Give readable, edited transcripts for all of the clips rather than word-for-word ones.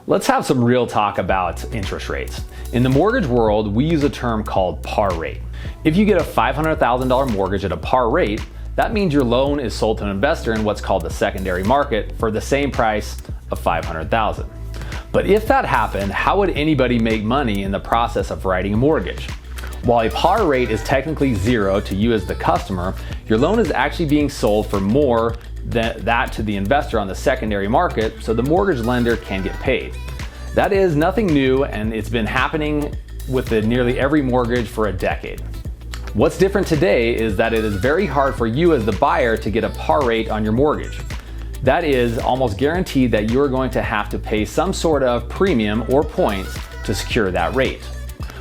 Let's have some real talk about interest rates. In the mortgage world, we use a term called par rate. If you get a $500,000 mortgage at a par rate, that means your loan is sold to an investor in what's called the secondary market for the same price of $500,000. But if that happened, how would anybody make money in the process of writing a mortgage? While a par rate is technically zero to you as the customer, your loan is actually being sold for more than that to the investor on the secondary market, so the mortgage lender can get paid. That is nothing new, and it's been happening with nearly every mortgage for a decade. What's different today is that it is very hard for you as the buyer to get a par rate on your mortgage. That is almost guaranteed that you're going to have to pay some sort of premium or points to secure that rate.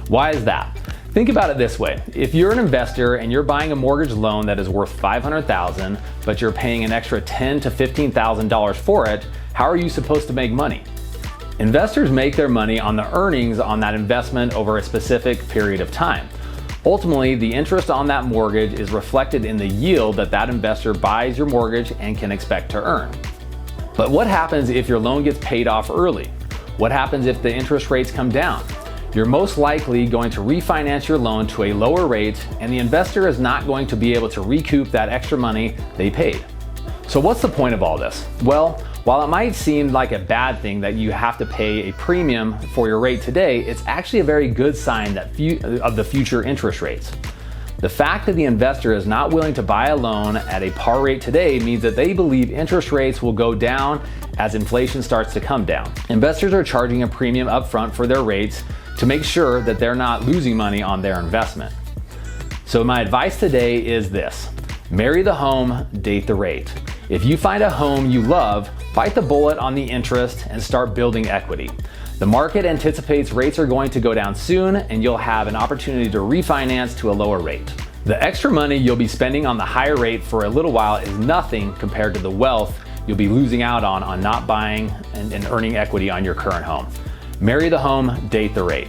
Why is that? Think about it this way. If you're an investor and you're buying a mortgage loan that is worth $500,000, but you're paying an extra $10,000 to $15,000 for it, how are you supposed to make money? Investors make their money on the earnings on that investment over a specific period of time. Ultimately, the interest on that mortgage is reflected in the yield that investor buys your mortgage and can expect to earn. But what happens if your loan gets paid off early? What happens if the interest rates come down? You're most likely going to refinance your loan to a lower rate, and the investor is not going to be able to recoup that extra money they paid. So what's the point of all this? Well, while it might seem like a bad thing that you have to pay a premium for your rate today, it's actually a very good sign of the future interest rates. The fact that the investor is not willing to buy a loan at a par rate today means that they believe interest rates will go down as inflation starts to come down. Investors are charging a premium upfront for their rates to make sure that they're not losing money on their investment. So my advice today is this: marry the home, date the rate. If you find a home you love, bite the bullet on the interest and start building equity. The market anticipates rates are going to go down soon, and you'll have an opportunity to refinance to a lower rate. The extra money you'll be spending on the higher rate for a little while is nothing compared to the wealth you'll be losing out on not buying and earning equity on your current home. Marry the home, date the rate.